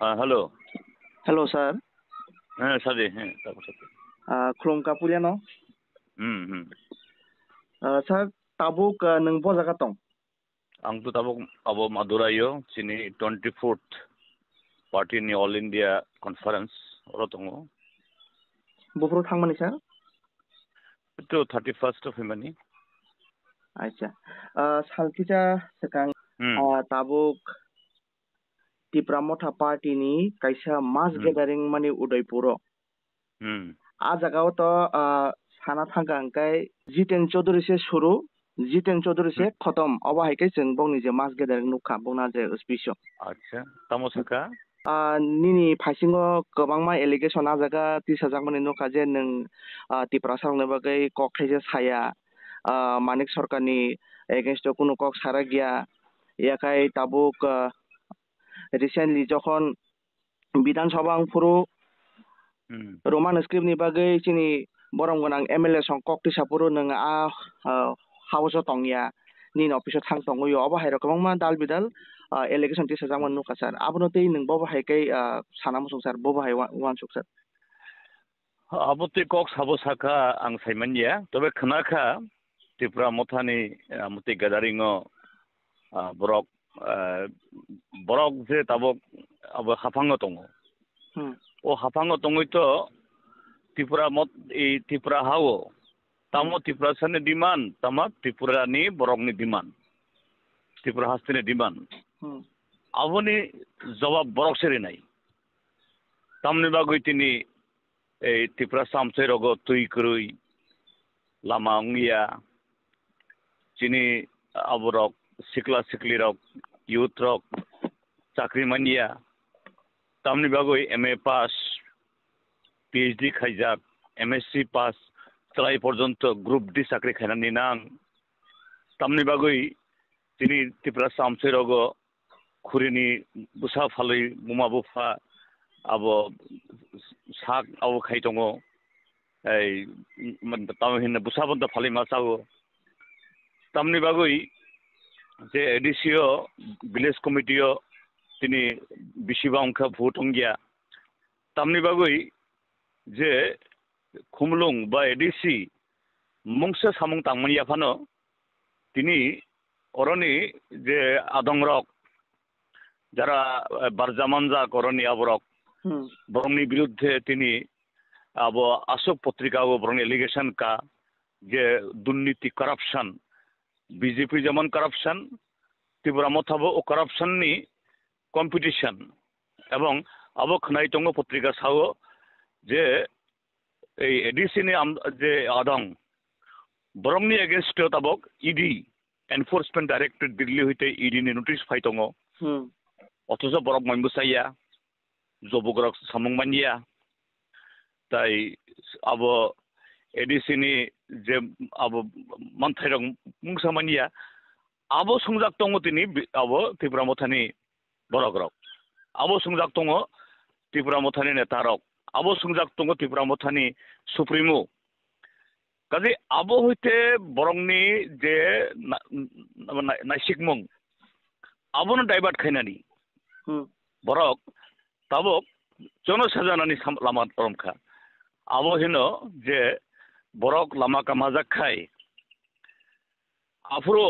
Hello. Hello sir. হ্যাঁ সাদে, হ্যাঁ তারপর সাথে। Khulumka Puliano. হুম হুম। Sir, tabuk nang bo jaga tong. आं तो तब अब मदुराइयो चिनी 24th पार्टी नि ऑल इंडिया कॉन्फ्रेंस और तो Bufro thangmani sir. तो 31st of February। Acha. Salkija sekang hmm tabuk Tipramotha party ni kaisa mass hmm gathering mani Udaipuro. Hmm Jagao to sana thangka angkai Jiten Chaudhary se shuru Jiten Chaudhary se khotom aba haikai jeng bongni je mass gathering nukha bongna je auspicious. अच्छा तमोसका Nini phasingo kwbangma allegation ajaga tisajak nukha je nung Tripura sarangni bagui kok khaise saya Manik Sarkarni against কোনো cock সারা গিয়া ইয়াকাই tabuk recently যখন বিধানসভা পুরো हम्म Roman script ni bagui chini borong gonang MLA song kok tisapuro nung house tongya ni office thang tongoyo aba hairo kwbangma dal bidal allegation tisajak nukha sir abono tei nung bo haikai sanamusung sir bo hai wansuk sir अब तो Kock साबो साका आं साइमनिया तबे खनाखा त्रिपुरा मथानि मते गैदारिंगो बरक बरक जे तब अब हाफांगो दङ ओ हाफांगो दङै तो त्रिपुरा मत त्रिपुरा हावो तामो त्रिपुरा सानि डिमान्ड तामा त्रिपुरानि बरकनि डिमान्ड त्रिपुरा हास्तिनि डिमान्ड आबोनि जवाब बरक सेरिनाय तामनि बागै तिनि त्रिपुरा सामसे रगो तुई करुई लामा अंगिया चिनी अबरक सिकला सिकली रक यूथ रक चाकरी मानिया तामनि बागै MA पास PhD खाइजाक MSc पास तलाई पर्यंत ग्रुप D चाकरी खाइनानि नां तामनि बागै चिनी त्रिपुरा सामसे रगो खुरिनि बुसा फालै मुमा बुफा अब साक अब खाइ दङ ताम हिन बुसा बन्द फालै मा चावो तामनि बागै जे एडिसियो विलेज कमिटियो तिनि बिसिबा अंखा भोट अंगिया तामनि बागै जे खुमलुं बा एडिसि मुंसे सामुं तांमनिया फानो तिनि अरनि जे आदंरक যারা বারজামানজা করনি আবরক বরংনি বিরুদ্ধে তিনি আব আশোক পত্রিকা ও বরং এলিগেশন কা যে দুর্নীতি করাপশন বিজেপি যেমন করাপশন ত্রিপুরা মথাবো ও করাপশননি কম্পিটিশন এবং আব খনাই দङ পত্রিকা সাও যে এই এডিসিনি যে আদং বরংনি এগেইনস্ট তাবক ইডি এনফোর্সমেন্ট ডাইরেক্টরেট দিল্লি হইতে ইডি नि নোটিস ফাই দङ অথচ বরক মইবুসাইয়া জবুগরক সামুংমানিয়া তাই আব এডিসিনি যে আব মানথাইরং মুংসামানিয়া আব সংজাক দङ তিনি আব ত্রিপুরা মথানি বরগরক আব সংজাক দङ ত্রিপুরা মথানি নেতারক আব সংজাক দङ ত্রিপুরা মথানি সুপ্রিমো কাজে আব হইতে বরংনি যে নাইসিকমুং আবনো ডাইভার্ট খাইনানি বরক তাবক জনসাধারণনি লামা রমখা আবো হেন যে বরক লামা কামাজাক খাই আফুরো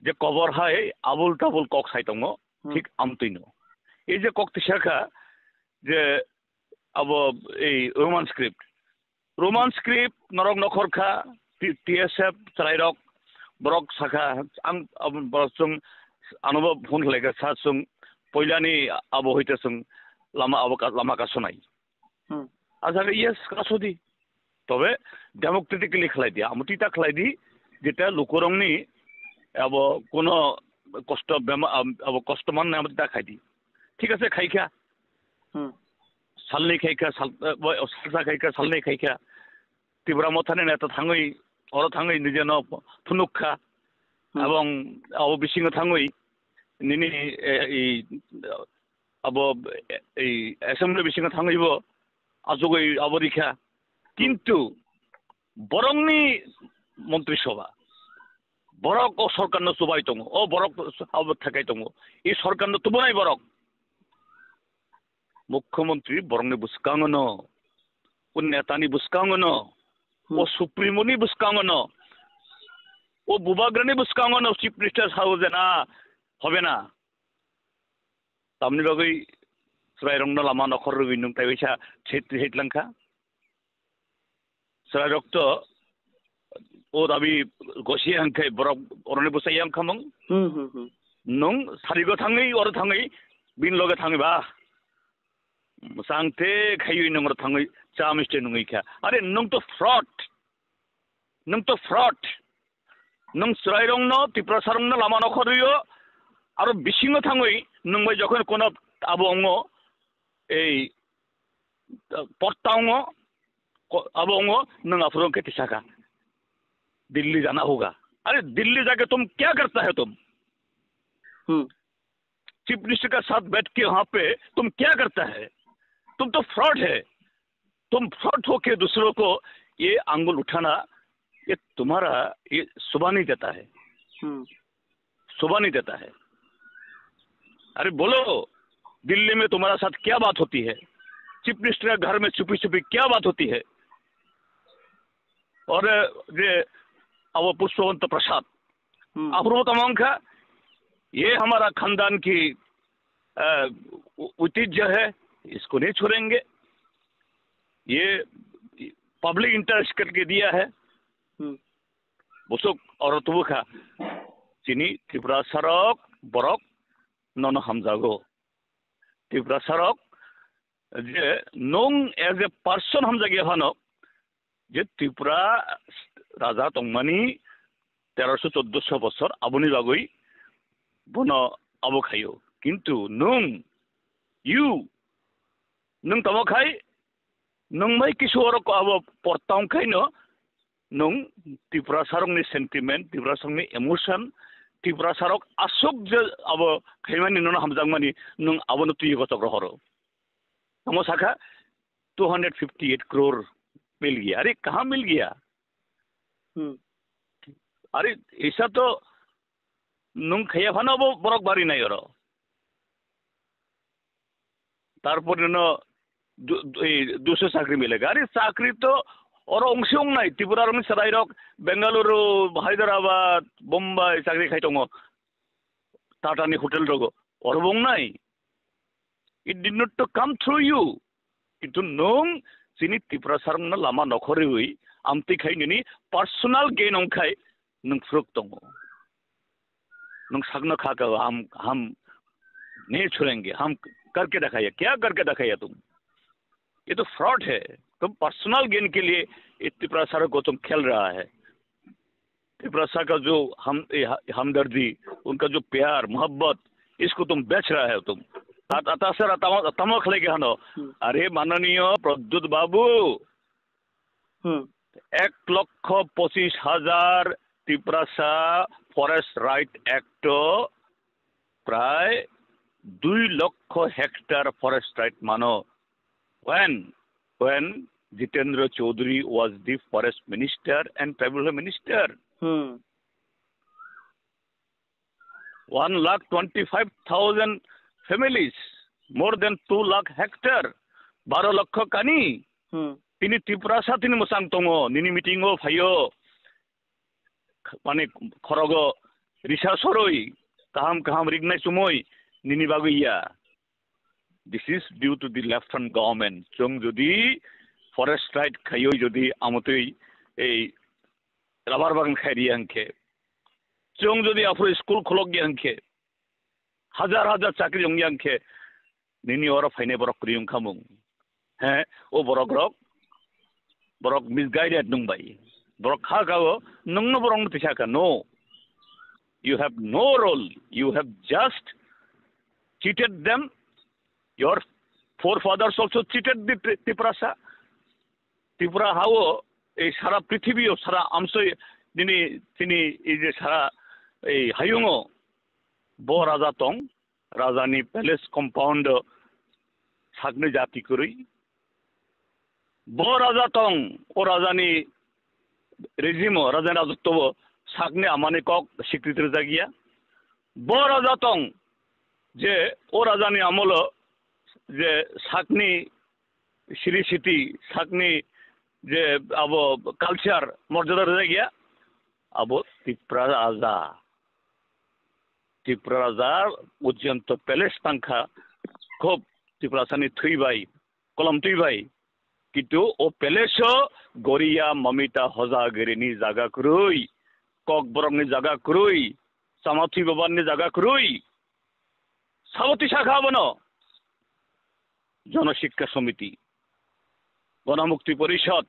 যে কবর হাই আবুল টাবুল কক সাই দङ ঠিক আমতৈনো এই যে কক তিসাখা যে আবো এই রোমান স্ক্রিপ্ট নরক নখরখা TSF চালাইরক বরক সাখা আং বরসং আনুভব ফোন খালাইगा सासुं पयलानि आबो हইতেছং লামা কাছনাই আচ্ছা ইয়েস কাছদি তবে ডেমোক্রেটিক্যালি খালাই দিয়া আমতিটা খালাই দি যেটা লোকরংনি আব কোন কষ্ট আব কষ্টমান না আমতিটা খাই দি ঠিক আছে খাইখা সালনি খাইখা সালসা খাইখা সালনি খাইখা ত্রিপুরা মথানি নেতা থাঙই অর থাঙই নিজেন ফুনুক্ষা এবং আব বিসিং থাঙই নিনি এই আব এই অ্যাসেম্বলি বিসিং থাঙইব আজগই আবরিখা কিন্তু বরংনি মন্ত্রিসভা বরক ও সরকার ন সুবাই দङ ও বরক আব থাকাই দङ এই সরকার ন তুবনাই বরক मुख्यमंत्री बरंनि बुसकांगनो ओ नेतानि बुसकांगनो ओ सुप्रीमोनि बुसकांगनो ओ बुबाग्रनि बुसकांगनो चीफ मिनिस्टर साउजेना हबेना तामनि बागै सरायरंना लामा नखर रुबि नुं ताइसा हेतलंखा सरायरक्त ओ दाबि गसी हंखै बरक अरनि बुसाय हंखामं नों सारिगो थाङै अर थाङै बिन लगे थाङैबा सांते खायो नंगर थाङै चा मिस्टे नङैखा अरे नों तो फ्रॉड नों सरायरंनो तिप्रासारंनो लामा नखर रुयो आरो बिसिङो थाङै नों बाय जखन कोन आबोंगो ए पट्टांगो आबोंगो नों अफरों के तिसाका दिल्ली जाना होगा। अरे दिल्ली जाके तुम क्या करता है तुम चीफ मिनिस्टर का साथ बैठ के वहां पे तुम क्या करता है? तुम तो फ्रॉड है। तुम फ्रॉड होके दूसरों को ये आंगुल उठाना ये तुम्हारा ये शोभा नहीं देता है, शोभा नहीं देता है। अरे बोलो दिल्ली में तुम्हारा साथ क्या बात होती है? चीफ मिनिस्टर के घर में छुपी छुपी क्या बात होती है? और ये अब पुष्पवंत प्रसाद अपूर्व तमाम का ये हमारा खानदान की ऐतिह्य है, इसको नहीं छोड़ेंगे। ये पब्लिक इंटरेस्ट करके दिया है बुसुक और तुबुखा चिनी त्रिपुरा सरक बरक नन हमजागो त्रिपुरा सरक जे नों एज ए पर्सन हमजागे हानो जे त्रिपुरा राजा तंगमानी 1300-1400 बছর आबुनि बागै बनो आबो खायो किंतु नों तमखाय नों माय किशोर को आबो परताव खायनो नों त्रिपुरा सारंनि सेंटिमेंट त्रिपुरा सारंनि इमोशन त्रिपुरा सारक आसुक जे आबो खायमानि नन हमजागमानि नों आबोनो तुय गतक रहरो हम साखा 258 करोड़ मिल गया। अरे कहाँ मिल गया? अरे ऐसा तो नों खाया फाना वो बरक बारी नहीं और तारपर न दूसरे चाकरी मिलेगा। अरे चाकरी तो और अंश नहीं त्रिपुरा रंग सरायरक बेंगालुरु हैदराबाद मुंबई चाकरी खाई दङ टाटानि होटेल दङ और बंग नहीं it did not to come through you किंतु नों जिनि त्रिपुरा सारंनो लामा नखरै हुई आमति खायनि पर्सनल गेन अंखाय नों फ्रुक दङ नों सागनो खाका हम नहीं छोड़ेंगे, हम करके दिखाया। क्या करके दिखाया तुम? ये तो फ्रॉड है। तुम पर्सनल गेन के लिए त्रिपुरा सार को तुम खेल रहा है। त्रिपुरा सार का जो हमदर्दी उनका जो प्यार मोहब्बत इसको तुम बेच रहा है तुम सर तमक लेके हनो। अरे माननीय प्रद्युत बाबू 1,25,000 त्रिपुरा फरेस्ट राइट एक्ट प्राय 2 लक्ष हेक्टर फरेस्ट राइट मानो when Jitendra Chaudhary was the forest minister and tribal minister 1,25,000 families more than 2 lakh hectare 12 lakh kani tini Tripura sa tini musang tongo nini meetingo phayo mane khorogo research horoi kaham rignai sumoi nini baguiya. This is due to the left-hand government. Chong jodi forest right khayo jodi amotoi ei rabar bagan khairi anke chong jodi afro school kholok gi anke হাজার চাকরি জঙ্গি আংখে নিনি ওরা ফাইনে বরক করিয়ং খামুং হ্যাঁ ও বরক misguided নংবাই বরক খাগাও নংনো বরং তিসাকা no you have no role, you have just cheated them. Your forefathers also cheated the Tripura how এই সারা পৃথিবী ও সারা অংশ তিনি এই যে সারা এই হায়ুং ब राजा तंग राजानी पैलेस कम्पाउंड सागने जाति करी ब राजा तंग ओ राजानी रेजिम राजा राजत्व सागने आमाने कक स्वीकृति जागिया ब राजा तंग जे ओ राजानी आमल যে সাকনি সিরি সিটি সাকনি যে আবো কালচার মর্যাদা রয়ে গিয়া আবো ত্রিপুরা রাজা পর্যন্ত প্যালেস তাংখা খুব ত্রিপুরা সানি থুইবাই কলম থুইবাই কিন্তু ও প্যালেস গরিয়া মমিতা হজাগিরিনি জায়গা ক্রুই ককবরমনি জায়গা ক্রুই সামাথি বাবানি জায়গা ক্রুই সাবতী শাখা বনো জনশিক্ষা সমিতি গণমুক্তি পরিষদ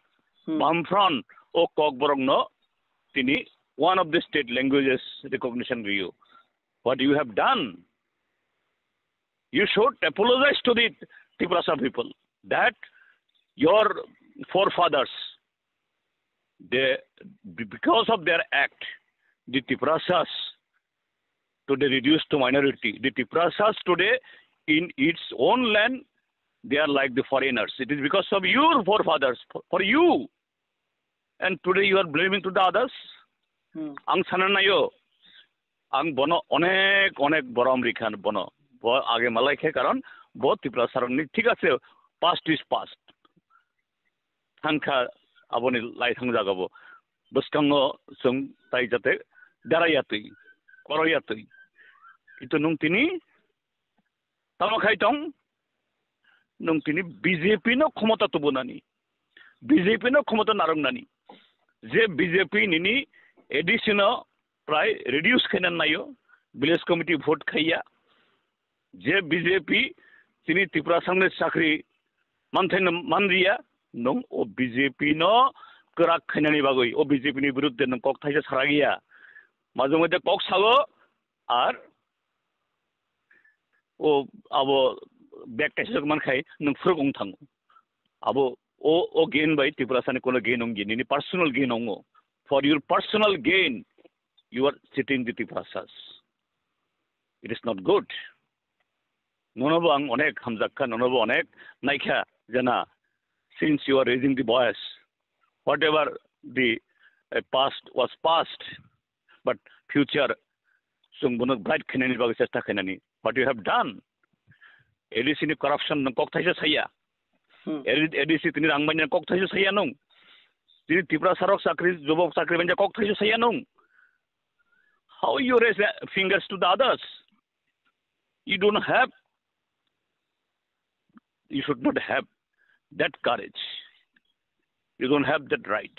বামফ্রন্ট ও ককবরং তিনি one of the state languages recognition review. What you have done, you should apologize to the Tripura people that your forefathers, because of their act, the Tripurasas today reduced to minority. The Tripurasas today in its own land, they are like the foreigners. It is because of your forefathers, for you. And today you are blaming to the others. आं साना नायो आं बनो अनेक बरम रिखान बनो आगे मालायखे कारण बहुत त्रिपुरा सारनि ठीक আছে past is past थांखा आबोनि लाई थां जागाबो बसकांगो जों ताइ जाते दारायातै करयातै किन्तु नों तिनि तामाखाइतं नों तिनि बीजेपी नो क्षमता तो बनानी बीजेपी नो क्षमता नारंनानी जे बीजेपी निनी एडिशनल प्राय रिड्यूस खायनान नायो विलेज कमिटी भोट खाइया जे बीजेपी तिनी त्रिपुरा सांगने साख्रि मानथायनो मानरिया नों ओ बीजेपी नो कराक खायनानि बागै ओ बीजेपी नि विरुद्ध नों कक थाइसे सारागिया माजे मध्य कक सागो आर ओ आबो बैक टाइसे मानखाय नों फुरगं थाङो आबो ओ गेन बाय त्रिपुरा सानि कोनो गेन अंगि नि पर्सनल गेन अंगो for your personal gain, you are sitting the Tripurasas. It is not good. Nonobo ang onek hamjakka, nonobo onek naikha jana. Since you are raising the voice, whatever the past was past, but future sungbunok bright khenani bagi chesta khenani. What you have done? ADC ni corruption nang kok thaise saya. ADC tini rangmani kok thaise saya nong. Did Tripura Sarok Sakri, Zubok Sakri, when the cocktail Sayanung? How you raise fingers to the others? You don't have, you should not have that courage. You don't have that right.